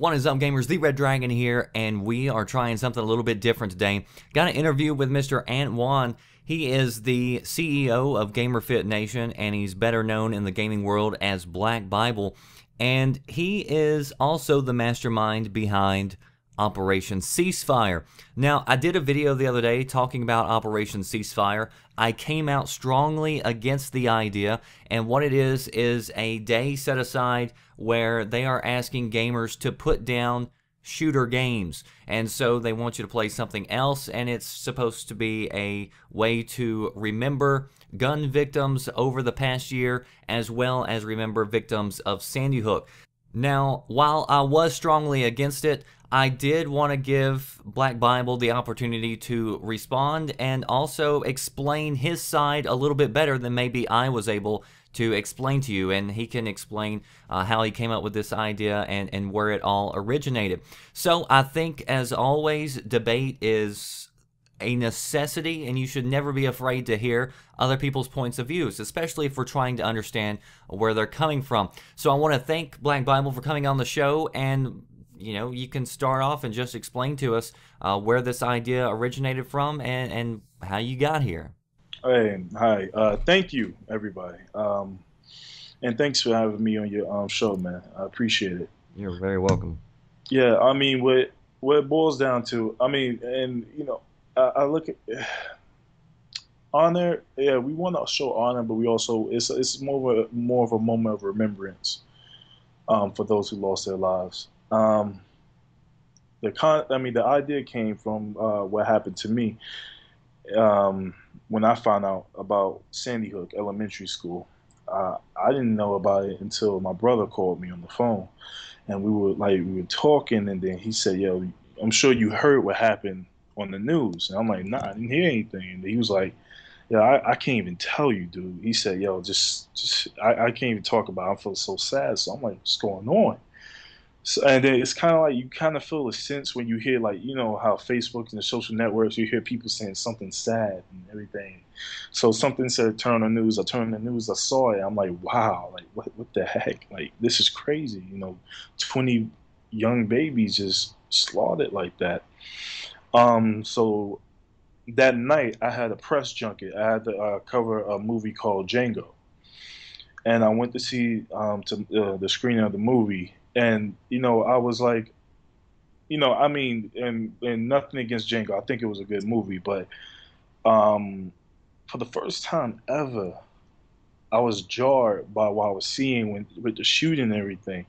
What is up, gamers? The Red Dragon here, and we are trying something a little bit different today. Got an interview with Mr. Antoine. He is the CEO of GamerFit Nation, and he's better known in the gaming world as BlackBible. And he is also the mastermind behind Operation Ceasefire. Now, I did a video the other day talking about Operation Ceasefire. I came out strongly against the idea, and what it is a day set aside where they are asking gamers to put down shooter games, and so they want you to play something else, and it's supposed to be a way to remember gun victims over the past year, as well as remember victims of Sandy Hook. Now, while I was strongly against it, I did want to give BlackBible the opportunity to respond and also explain his side a little bit better than maybe I was able to explain to you, and he can explain how he came up with this idea and where it all originated. So I think, as always, debate is a necessity, and you should never be afraid to hear other people's points of views, especially if we're trying to understand where they're coming from. So I want to thank BlackBible for coming on the show, and you can start off and just explain to us where this idea originated from and how you got here. Hey, hi. Thank you, everybody. And thanks for having me on your show, man. I appreciate it. You're very welcome. Yeah, I mean, what it boils down to, I mean, and I look at honor. Yeah, we want to show honor, but we also it's more of a moment of remembrance for those who lost their lives. I mean, the idea came from what happened to me when I found out about Sandy Hook Elementary School. I didn't know about it until my brother called me on the phone, and we were talking, and then he said, "Yo, I'm sure you heard what happened on the news." And I'm like, "Nah, I didn't hear anything." And he was like, "Yeah, I can't even tell you, dude." He said, "Yo, I can't even talk about it. I feel so sad." So I'm like, "What's going on?" So, and then it's kind of like you kind of feel a sense when you hear, like, how Facebook and the social networks, you hear people saying something sad and everything. So something said turn on the news. I turned on the news. I saw it. I'm like, wow, like what the heck? Like, this is crazy. 20 young babies just slaughtered like that. So that night I had a press junket. I had to cover a movie called Django, and I went to see the screening of the movie. And I was like, I mean, and nothing against Django. I think it was a good movie, but um, for the first time ever, I was jarred by what I was seeing with the shooting and everything.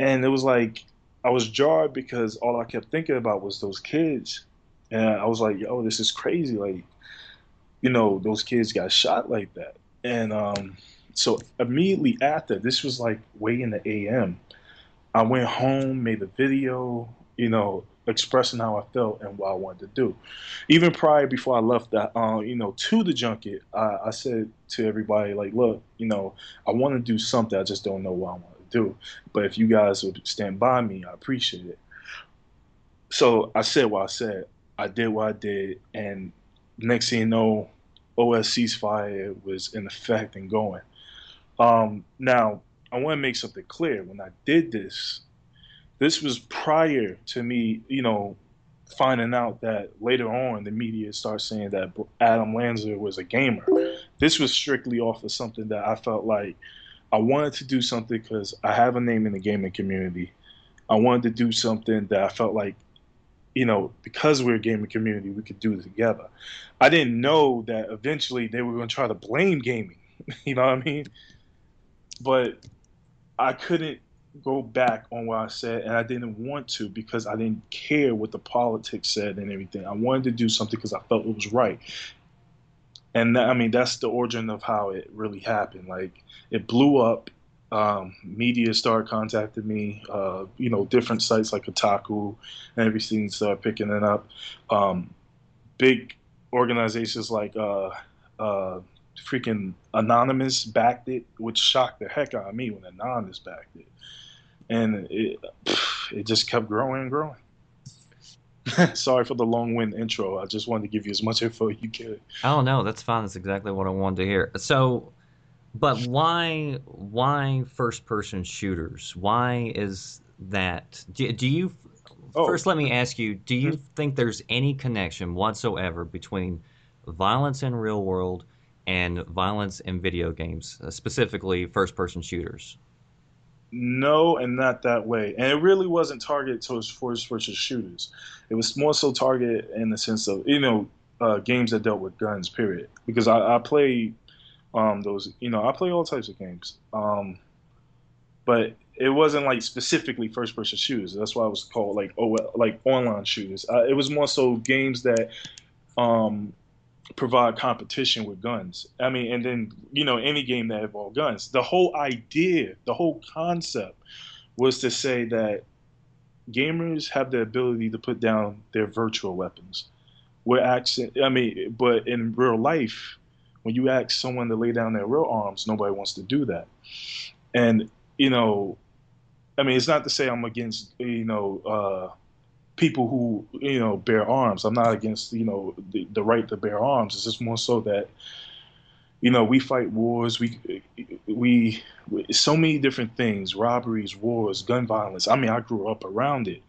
And it was like I was jarred because all I kept thinking about was those kids, and I was like, yo, this is crazy. Like, those kids got shot like that. And so immediately after, this was like way in the AM. I went home, made a video, expressing how I felt and what I wanted to do. Even prior, before I left that, to the junket, I said to everybody, like, look, I want to do something. I just don't know what I want to do. But if you guys would stand by me, I appreciate it. So I said what I said. I did what I did. And next thing you know, OS ceasefire was in effect and going. Now, I want to make something clear. When I did this was prior to me, finding out that later on the media started saying that Adam Lanza was a gamer. This was strictly off of something that I felt like I wanted to do something because I have a name in the gaming community. I wanted to do something that I felt like, because we're a gaming community, we could do it together. I didn't know that eventually they were going to try to blame gaming. You know what I mean? But I couldn't go back on what I said, and I didn't want to because I didn't care what the politics said and everything. I wanted to do something because I felt it was right. And I mean, that's the origin of how it really happened. Like, it blew up. Media started contacting me. Different sites like Kotaku and everything started picking it up. Big organizations like freaking Anonymous backed it, which shocked the heck out of me when Anonymous backed it, and it just kept growing and growing. Sorry for the long-wind intro. I just wanted to give you as much info as you could. Oh no, that's fine. That's exactly what I wanted to hear. But why first person shooters? Why is that. Do you Oh, first let me ask you, do you mhm. think there's any connection whatsoever between violence in real world and violence in video games, specifically first person shooters? No, and not that way. And it really wasn't targeted towards first person shooters. It was more so targeted in the sense of, games that dealt with guns, period. Because I play those, I play all types of games. But it wasn't like specifically first person shooters. That's why it was called like like online shooters. It was more so games that um provide competition with guns. I mean, and then any game that involved guns. The whole idea, the whole concept was to say that gamers have the ability to put down their virtual weapons. I mean, but in real life, when you ask someone to lay down their real arms, nobody wants to do that. And you know, I mean, it's not to say I'm against people who bear arms. I'm not against the right to bear arms. It's just more so that we fight wars. We so many different things: robberies, wars, gun violence. I mean, I grew up around it,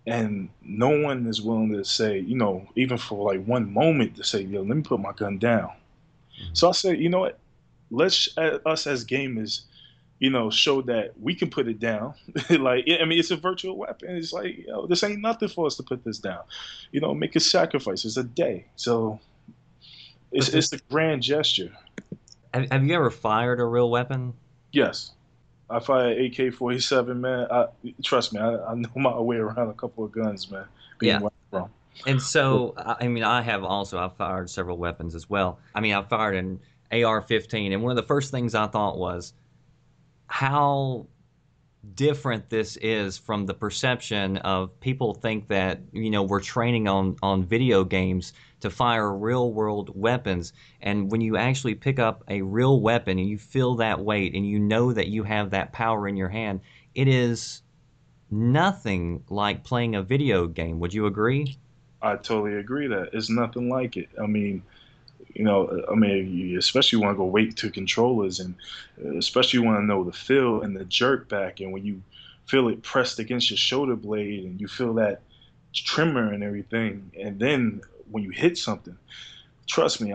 and no one is willing to say, even for like one moment, to say, "Yo, let me put my gun down." Mhm. So I said, you know what? Let's us as gamers, show that we can put it down. Like, I mean, it's a virtual weapon. It's like, this ain't nothing for us to put this down. Make a sacrifice. It's a day, so But it's a grand gesture. have you ever fired a real weapon? Yes, I fire AK-47, man. Trust me, I know my way around a couple of guns, man. Being Yeah. where I'm from. And so, I mean, I've fired several weapons as well. I mean, I fired an AR-15, and one of the first things I thought was how different this is from the perception of people think that we're training on video games to fire real world weapons, and when you actually pick up a real weapon and you feel that weight and you know that you have that power in your hand, it is nothing like playing a video game. Would you agree? I totally agree that it's nothing like it. I mean, you especially want to go wait to controllers, and especially want to know the feel and the jerk back, and when you feel it pressed against your shoulder blade, and you feel that tremor and everything, and then when you hit something, trust me,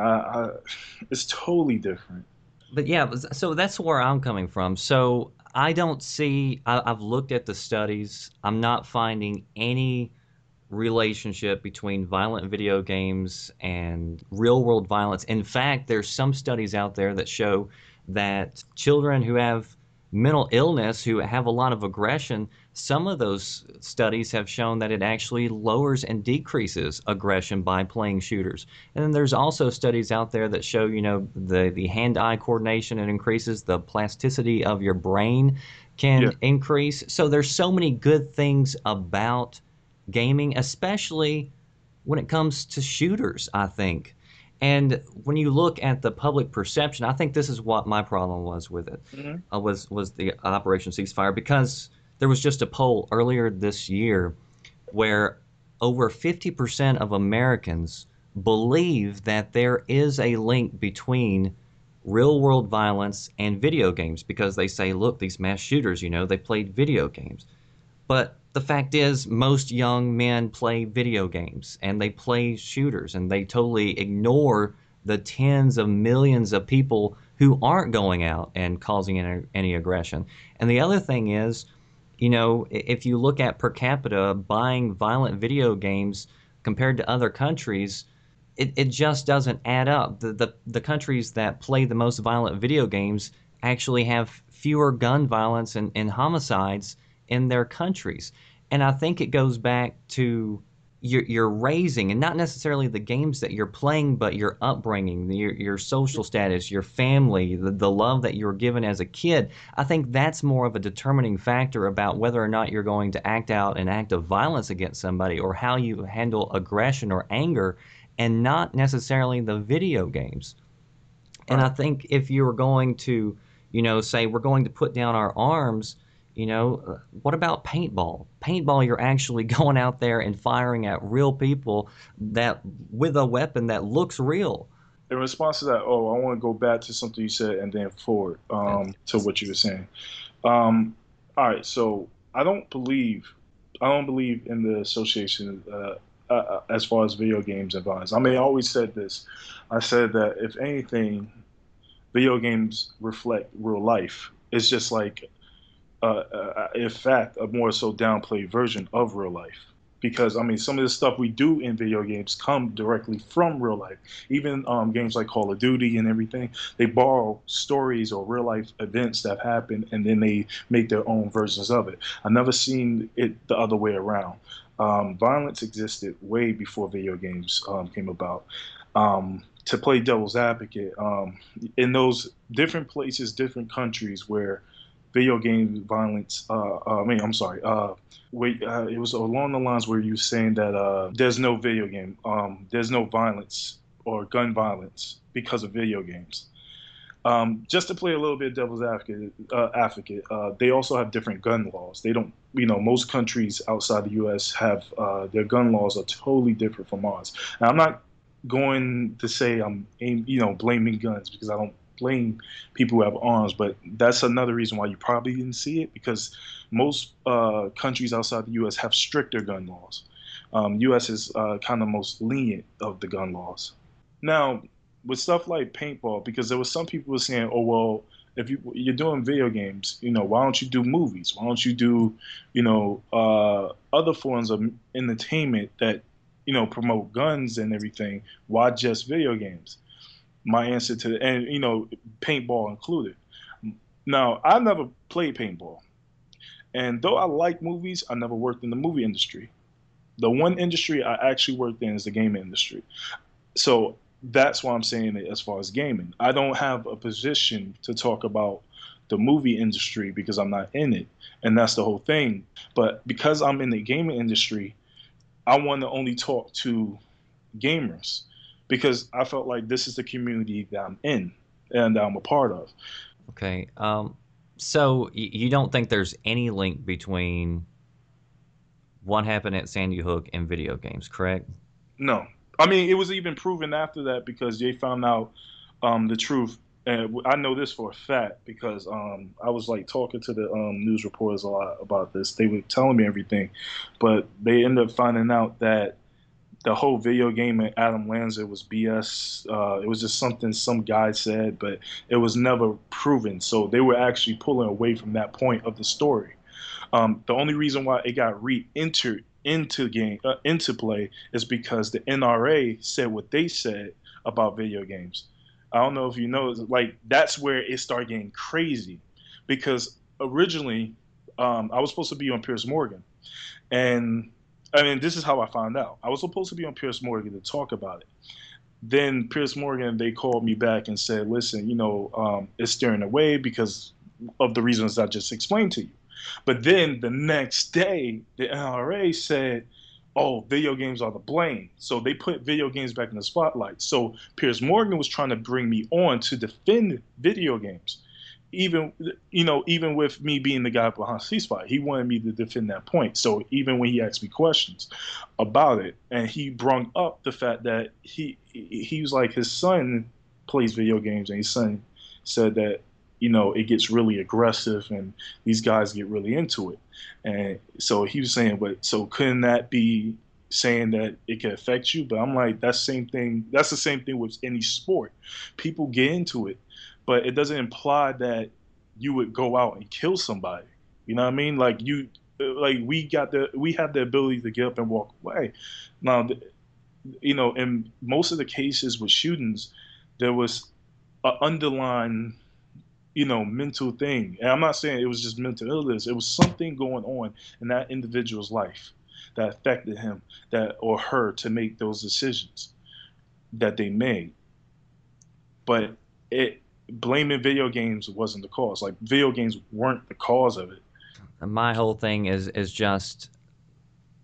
it's totally different. But yeah, so that's where I'm coming from. So I don't see, I've looked at the studies. I'm not finding any relationship between violent video games and real world violence. In fact, there's some studies out there that show that children who have mental illness, who have a lot of aggression, some of those studies have shown that it actually lowers and decreases aggression by playing shooters. And then there's also studies out there that show, the hand-eye coordination, it increases the plasticity of your brain Yeah. can increase. So there's so many good things about gaming, especially when it comes to shooters, I think. And when you look at the public perception, I think this is what my problem was with it, Hmm. was the Operation Ceasefire, because there was just a poll earlier this year where over 50% of Americans believe that there is a link between real world violence and video games, because they say, look, these mass shooters, they played video games. But the fact is, most young men play video games and they play shooters, and they totally ignore the tens of millions of people who aren't going out and causing any aggression. And the other thing is, if you look at per capita buying violent video games compared to other countries, it just doesn't add up. The countries that play the most violent video games actually have fewer gun violence and homicides in their countries. And I think it goes back to your raising, and not necessarily the games that you're playing, but your upbringing, your social status, your family, the love that you were given as a kid. I think that's more of a determining factor about whether or not you're going to act out an act of violence against somebody, or how you handle aggression or anger, and not necessarily the video games. And I Right. think if you were going to, say we're going to put down our arms, what about paintball? Paintball, you're actually going out there and firing at real people that with a weapon that looks real. In response to that, I want to go back to something you said and then forward Okay. to what you were saying. Um, all right, so I don't believe I don't believe in the association as far as video games and violence. I mean, I always said this. I said that if anything, video games reflect real life. It's just like in fact, a more so downplayed version of real life. Because I mean, some of the stuff we do in video games come directly from real life. Even games like Call of Duty and everything, they borrow stories or real life events that happen, and then they make their own versions of it. I've never seen it the other way around. Violence existed way before video games came about. To play devil's advocate, in those different places, different countries where video game violence. I mean, I'm sorry. Wait, it was along the lines where you were saying that there's no video game, there's no violence or gun violence because of video games. Just to play a little bit devil's advocate, they also have different gun laws. They don't, most countries outside the U.S. have their gun laws are totally different from ours. And I'm not going to say blaming guns because I don't blame people who have arms, but that's another reason why you probably didn't see it because most countries outside the U.S. have stricter gun laws. U.S. is kind of most lenient of the gun laws. Now, with stuff like paintball, because there was some people were saying, "Oh well, if you're doing video games, why don't you do movies? Why don't you do, other forms of entertainment that, promote guns and everything? Why just video games?" My answer to and paintball included. Now, I never played paintball, and though I like movies, I never worked in the movie industry. The one industry I actually worked in is the gaming industry. So that's why I'm saying it as far as gaming. I don't have a position to talk about the movie industry because I'm not in it, and that's the whole thing. But because I'm in the gaming industry, I want to only talk to gamers because I felt like this is the community that I'm in and that I'm a part of. Okay. So you don't think there's any link between what happened at Sandy Hook and video games, correct? No, I mean it was even proven after that because they found out the truth. And I know this for a fact because I was like talking to the news reporters a lot about this. They were telling me everything, but they ended up finding out that the whole video game and Adam Lanza was BS. It was just something some guy said, but it was never proven. So they were actually pulling away from that point of the story. The only reason why it got re-entered into play is because the NRA said what they said about video games. I don't know if you know, like that's where it started getting crazy, because originally I was supposed to be on Piers Morgan, and I mean, this is how I found out. I was supposed to be on Piers Morgan to talk about it. Then Piers Morgan, they called me back and said, listen, it's steering away because of the reasons I just explained to you. But then the next day, the NRA said, oh, video games are the blame. So they put video games back in the spotlight. So Piers Morgan was trying to bring me on to defend video games, even even with me being the guy behind Ceasefire, he wanted me to defend that point. So even when he asked me questions about it, and he brought up the fact that he was like his son plays video games, and his son said that it gets really aggressive and these guys get really into it, and so he was saying, but so couldn't that be saying that it can affect you? But I'm like, that's same thing. That's the same thing with any sport. People get into it, but it doesn't imply that you would go out and kill somebody. You know what I mean? Like we have the ability to get up and walk away. Now, in most of the cases with shootings, there was an underlying, mental thing. And I'm not saying it was just mental illness. It was something going on in that individual's life that affected him that or her to make those decisions that they made. But it blaming video games wasn't the cause. Like video games weren't the cause of it. My whole thing is just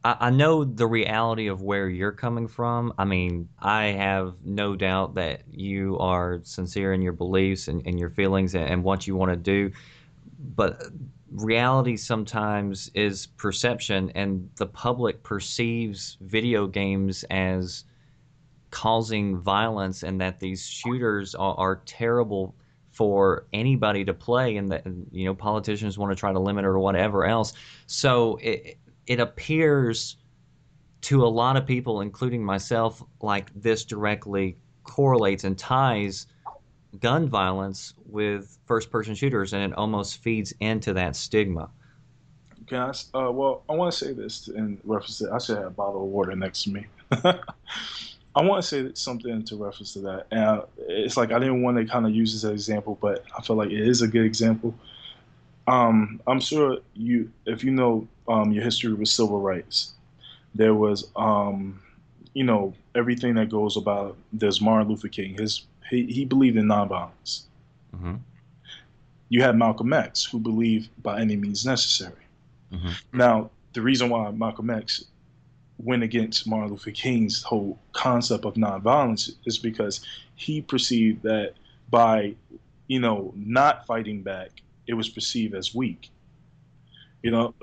I know the reality of where you're coming from. I mean, I have no doubt that you are sincere in your beliefs and your feelings and what you want to do. But reality sometimes is perception, and the public perceives video games as causing violence and that these shooters are terrible for anybody to play, and that, you know, politicians want to try to limit it or whatever else. So it appears to a lot of people, including myself, like this directly correlates and ties gun violence with first-person shooters, and it almost feeds into that stigma. Well, I want to say this in reference to. I should have a bottle of water next to me. I want to say something to reference to that, and it's like I didn't want to kind of use this as an example, but I feel like it is a good example. I'm sure if you know your history with civil rights, there was, everything that goes about. There's Martin Luther King. He believed in nonviolence. Hmm. You had Malcolm X, who believed by any means necessary. Hmm. Now, the reason why Malcolm X went against Martin Luther King's whole concept of nonviolence is because he perceived that by, not fighting back, it was perceived as weak.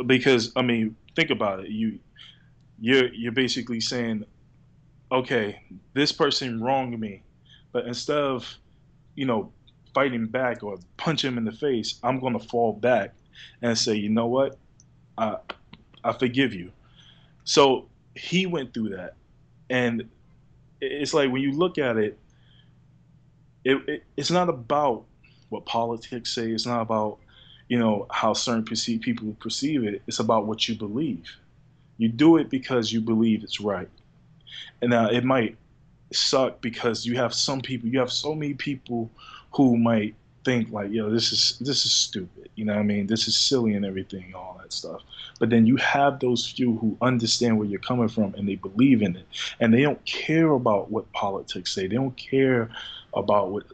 Because I mean, think about it. You're basically saying, okay, this person wronged me, but instead of, you know, fighting back or punch him in the face, I'm gonna fall back and say, you know what, I I forgive you. So he went through that, and it's like when you look at it, it's not about what politics say. It's not about how certain people perceive it. It's about what you believe. You do it because you believe it's right. And now it might suck because you have so many people who might think like, yo, this is stupid. You know what I mean? This is silly and everything, all that stuff. But then you have those few who understand where you're coming from and they believe in it. And they don't care about what politics say. They don't care about what,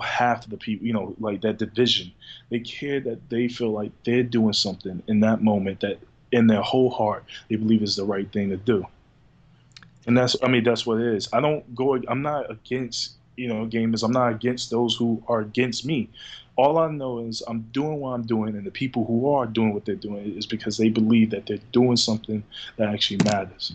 half of the people, like that division. They care that they feel like they're doing something in that moment that in their whole heart they believe is the right thing to do. And that's what it is. I'm not against, gamers. I'm not against those who are against me. All I know is I'm doing what I'm doing, and the people who are doing what they're doing is because they believe that they're doing something that actually matters.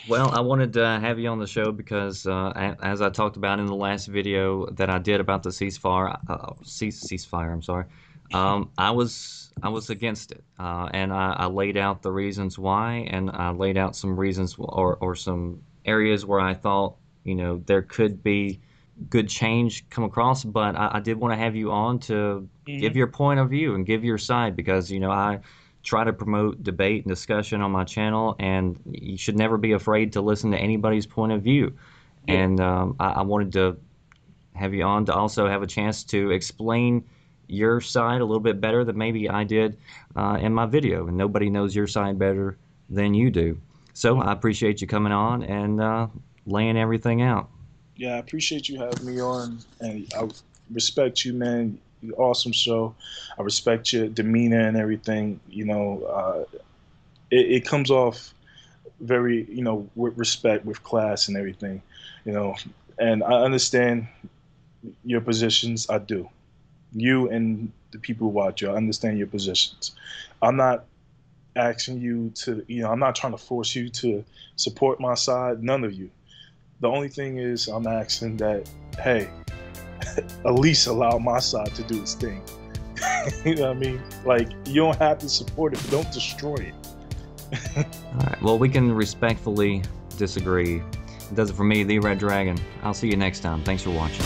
Well, I wanted to have you on the show because, as I talked about in the last video that I did about the ceasefire, I'm sorry, I was against it, and I laid out the reasons why, and I laid out some reasons or some areas where I thought there could be good change come across. But I did want to have you on to give your point of view and give your side because I try to promote debate and discussion on my channel, and you should never be afraid to listen to anybody's point of view. Yeah. And I wanted to have you on to also have a chance to explain your side a little bit better than maybe I did in my video, and nobody knows your side better than you do. So I appreciate you coming on and laying everything out. Yeah, I appreciate you having me on, and I respect you, man. Awesome show. I respect your demeanor and everything. It comes off very, with respect, with class and everything. And I understand your positions. I do. You and the people who watch you, I understand your positions. I'm not asking you to, I'm not trying to force you to support my side. None of you. The only thing is I'm asking that, hey, at least allow my side to do its thing. You know what I mean? Like, you don't have to support it, but don't destroy it. All right. Well, we can respectfully disagree. It does it for me, the Red Dragon. I'll see you next time. Thanks for watching.